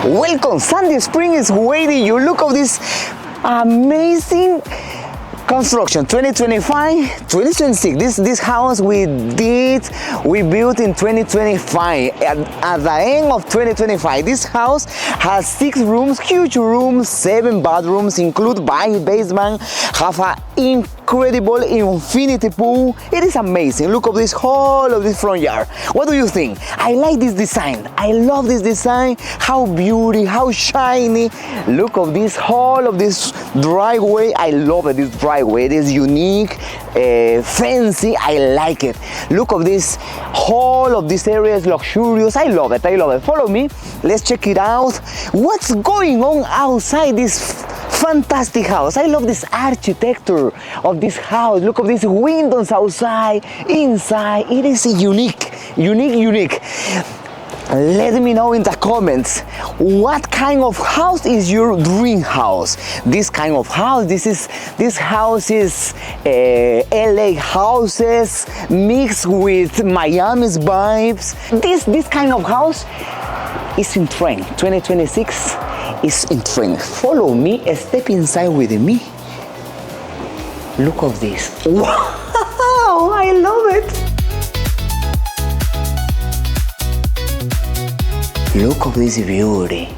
Welcome, Sandy Spring is waiting you. Look at this amazing construction. 2025, 2026. This house we built in 2025. At the end of 2025, this house has 6 rooms, huge rooms, 7 bathrooms, include basement, have an incredible infinity pool. It is amazing. Look at this whole of this front yard. What do you think? I like this design. I love this design. How beauty, how shiny. Look at this whole of this driveway. I love it. This driveway. It is unique, fancy. I like it. Look at this whole of this area is luxurious. I love it. I love it. Follow me. Let's check it out. What's going on outside this fantastic house? I love this architecture of this house. Look at these windows outside, inside. It is unique. Let me know in the comments what kind of house is your dream house. This kind of house, this house is LA houses mixed with Miami's vibes. This kind of house is in trend. 2026 is in trend. Follow me, step inside with me. Look at this. Wow, I love it. Look at this beauty.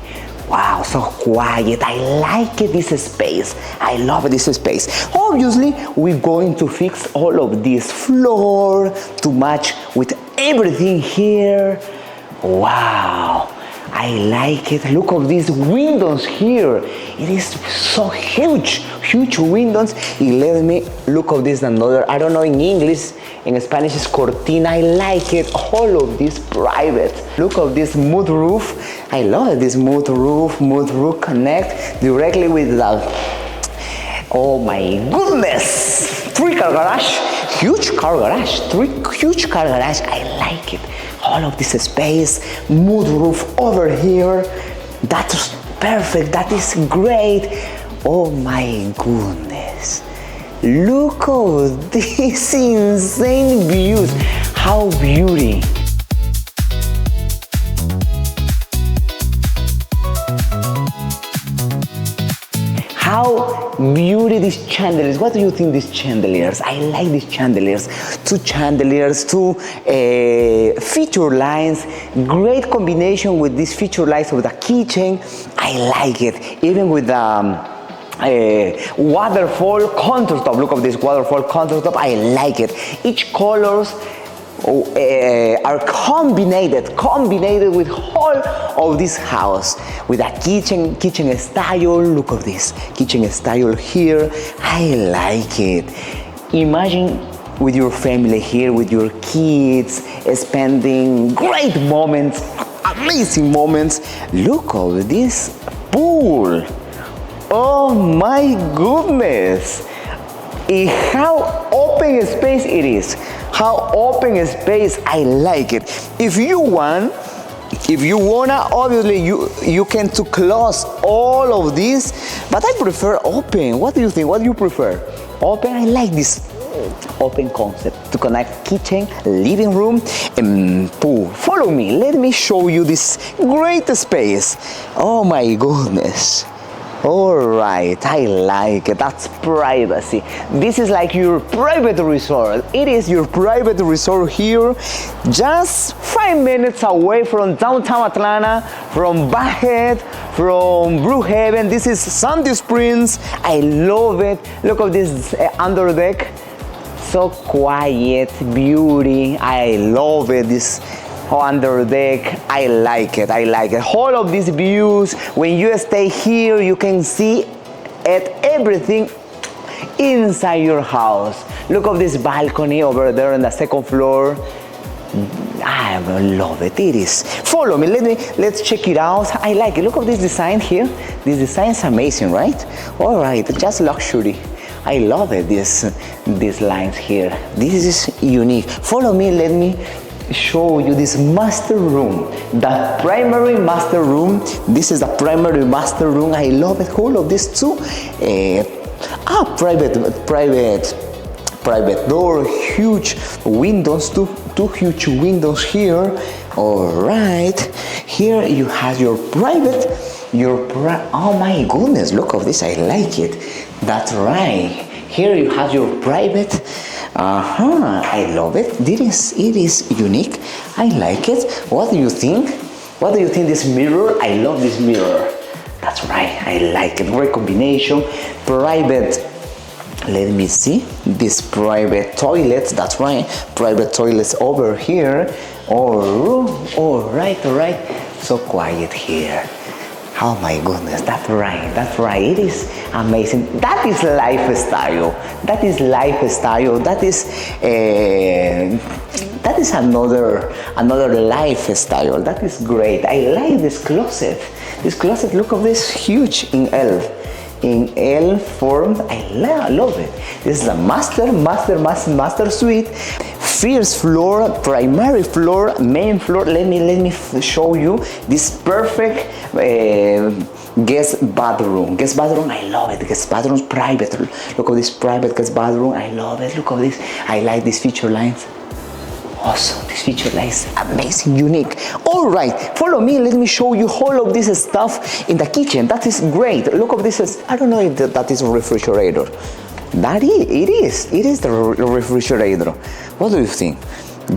Wow, so quiet. I like this space. I love this space. Obviously, we're going to fix all of this floor to match with everything here. Wow, I like it. Look at these windows here. It is so huge windows. Let me look at this another. I don't know in English. In Spanish is cortina. I like it. All of this private. Look at this mud roof. I love this mud roof. Mud roof connect directly with the. Oh my goodness! 3-car garage. Huge car garage. 3 huge car garage. I like it. All of this space. Mud roof over here. That's perfect. That is great. Oh my goodness. Look at these insane views. How beauty. How beauty these chandeliers. What do you think these chandeliers? I like these chandeliers. 2 chandeliers, 2 feature lines. Great combination with these feature lines of the kitchen. I like it. Even with the waterfall countertop. Look at this waterfall countertop. I like it. Each colors are combined with whole of this house with a kitchen style. Look at this kitchen style here. I like it. Imagine with your family here, with your kids, spending great moments, amazing moments. Look at this pool. Oh my goodness! How open space it is. How open space. I like it. If you wanna, obviously you can to close all of this, but I prefer open. What do you think? What do you prefer? Open. I like this open concept to connect kitchen, living room, and pool. Follow me. Let me show you this great space. Oh my goodness. Alright, I like it. That's privacy. This is like your private resort. It is your private resort here, just 5 minutes away from downtown Atlanta, from Buckhead, from Brookhaven. This is Sandy Springs. I love it. Look at this under deck. So quiet, beauty. I love it. This under deck. I like it. All of these views. When you stay here, you can see everything inside your house. Look at this balcony over there on the 2nd floor. I love it. It is. Follow me. Let's check it out. I like it. Look at this design here. This design is amazing, right? All right, just luxury. I love it. These lines here. This is unique. Follow me. Let me show you this master room, the primary master room. This is the primary master room. I love it. All of these 2 private private door, huge windows, two huge windows here. All right, here you have your private, oh my goodness, look at this, I like it. That's right, here you have your private. I love it. It is unique. I like it. What do you think? What do you think this mirror? I love this mirror. That's right, I like it. Great combination. Private, let me see. This private toilets, that's right. Private toilets over here. All right. So quiet here. Oh my goodness, that's right. It is amazing. That is lifestyle. That is another lifestyle. That is great. I like this closet. Look at this, huge in L form. I love it. This is a master suite. First floor, primary floor, main floor. Let me show you this perfect guest bathroom. I love it. Guest bathroom, private. Look at this private guest bathroom. I love it. Look at this. I like these feature lines. Awesome, this feature lines, amazing, unique. All right, follow me. Let me show you all of this stuff in the kitchen. That is great. Look at this. I don't know if that is a refrigerator. It is the refrigerator. What do you think?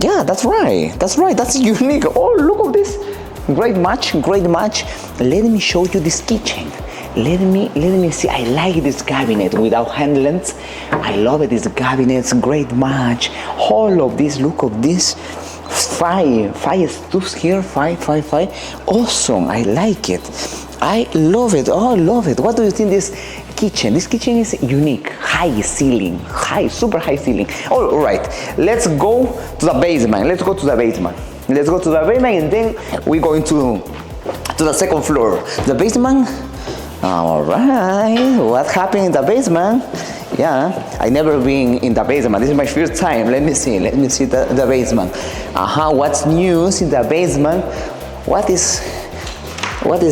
Yeah, that's right. That's unique. Oh, look at this. Great match. Let me show you this kitchen. Let me see. I like this cabinet without handles. I love it. This cabinet's great match. All of this. Look at this. Five stools here. Five. Awesome. I like it. I love it. Oh, I love it. What do you think this kitchen? This kitchen is unique. High ceiling. Super high ceiling. All right. Let's go to the basement. Let's go to the basement and then we're going to the second floor. The basement. All right. What happened in the basement? Yeah, I never been in the basement. This is my first time. Let me see the basement. What's news in the basement? What is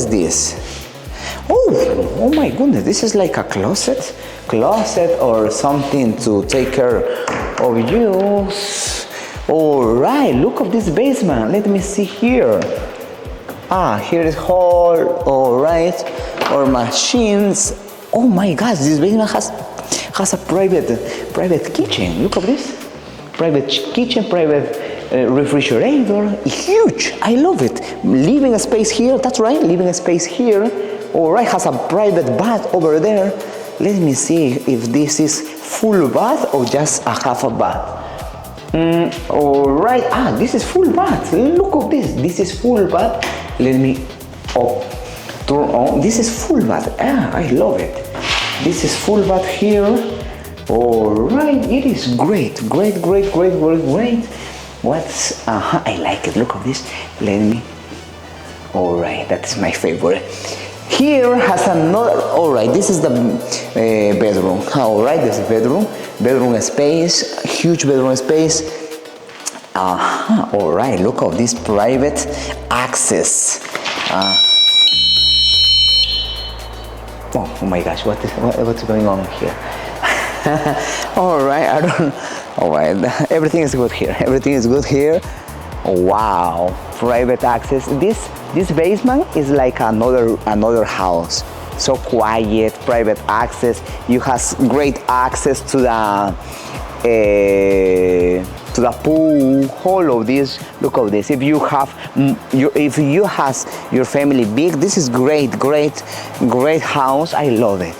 this? Oh my goodness, this is like a closet or something to take care of you. All right, look at this basement. Let me see here. Here is hall. All right, or machines. Oh my gosh, this basement has a private kitchen. Look at this. Private kitchen, private refrigerator. Huge. I love it. Living space here. That's right. Living space here. All right. Has a private bath over there. Let me see if this is full bath or just a half a bath. All right. This is full bath. Look at this. This is full bath. Let me turn on. This is full bath. I love it. This is full bath here. All right, it is great. What's I like it. Look at this. All right, that's my favorite. Here has another. All right, this is the bedroom. All right, this is bedroom space, huge bedroom space. All right, look at this private access. Oh my gosh, what's going on here? All right, all right, everything is good here. Wow, private access. This basement is like another house. So quiet, private access. You have great access to the pool. All of this. Look at this. If you have your family big, this is great house. I love it.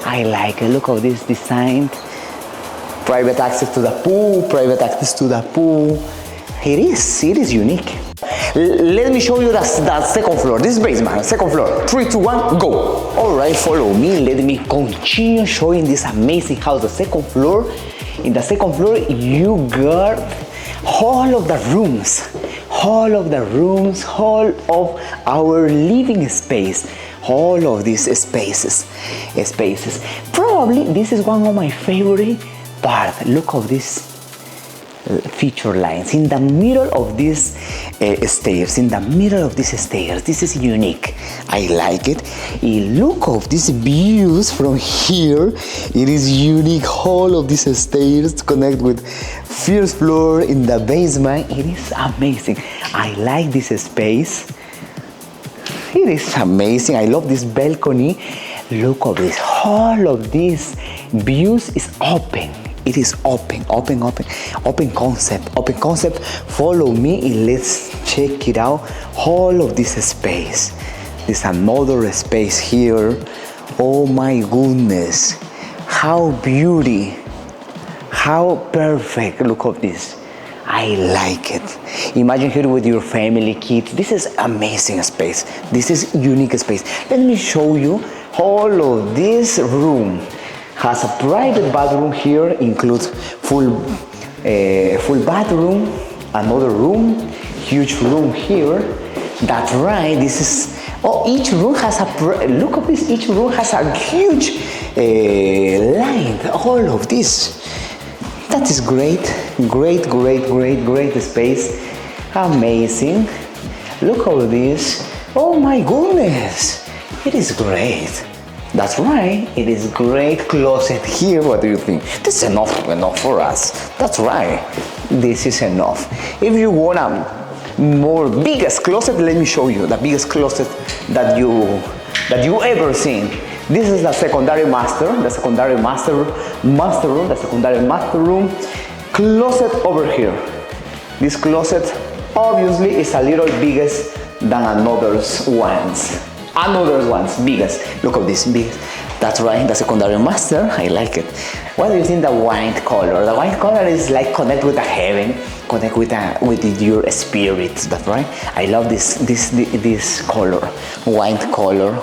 I like it. Look at this design. Private access to the pool. It is unique. Let me show you the second floor. This is basement, second floor. 3, 2, 1, go. All right, follow me. Let me continue showing this amazing house. The second floor. In the second floor, you got all of our living space. All of these spaces. Probably this is one of my favorite parts. Look at this. feature lines in the middle of these stairs. In the middle of these stairs, this is unique. I like it. Look of these views from here. It is unique. All of these stairs to connect with first floor in the basement. It is amazing. I like this space. It is amazing. I love this balcony. Look at this. All of these views is open. It is open concept. Follow me and let's check it out. All of this space. There's another space here. Oh my goodness. How beauty. How perfect. Look at this. I like it. Imagine here with your family, kids. This is amazing space. This is unique space. Let me show you all of this room. Has a private bathroom here, includes full bathroom, another room, huge room here. That's right. This is each room has look at this. Each room has a huge line. All of this. That is great space. Amazing. Look at this. Oh my goodness. It is great. That's right, it is great closet here. What do you think? This is enough for us. That's right, this is enough. If you want a more biggest closet, let me show you the biggest closet that you ever seen. This is the secondary master room, the secondary master room. Closet over here. This closet obviously is a little biggest than another's ones. Another one's biggest. Look at this big. That's right, the secondary master. I like it. What do you think the wine color? The wine color is like connect with the heaven, connect with your spirit. That's right. I love this color. Wine color.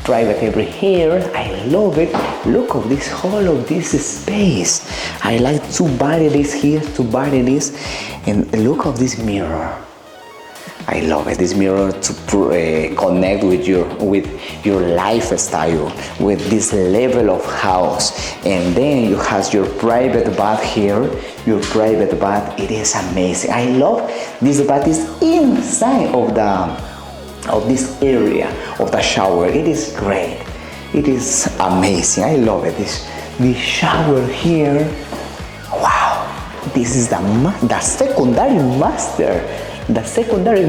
Private over here. I love it. Look at this whole of this space. I like two vanities here, and look at this mirror. I love it. This mirror to connect with your lifestyle, with this level of house. And then you have your private bath here. Your private bath. It is amazing. I love this bath is inside of this area of the shower. It is great. It is amazing. I love it. This shower here. Wow. This is the secondary master. The secondary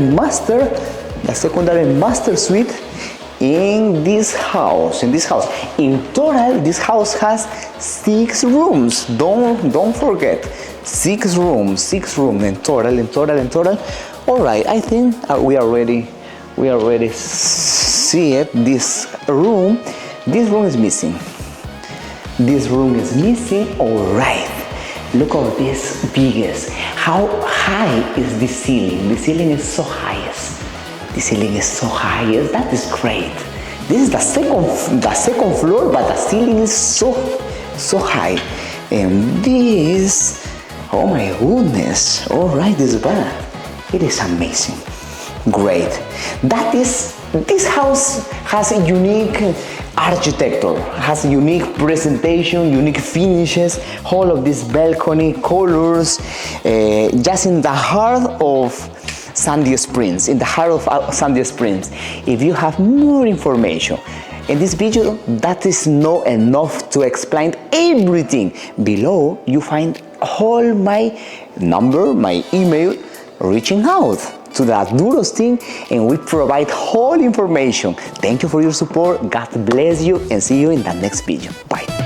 master suite in this house. In total, this house has 6 rooms. Don't forget, 6 rooms in total. All right, I think we already see it. This room is missing. All right. Look at this biggest. How high is the ceiling? The ceiling is so high. That is great. This is the second floor, but the ceiling is so high. And this, oh my goodness. All right, this bath. It is amazing. Great. This house has a unique architecture, has a unique presentation, unique finishes, all of this balcony colors, just in the heart of Sandy Springs, If you have more information in this video, that is not enough to explain everything. Below, you find all my number, my email, reaching out to the Duros team, and we provide whole information. Thank you for your support. God bless you, and see you in the next video. Bye.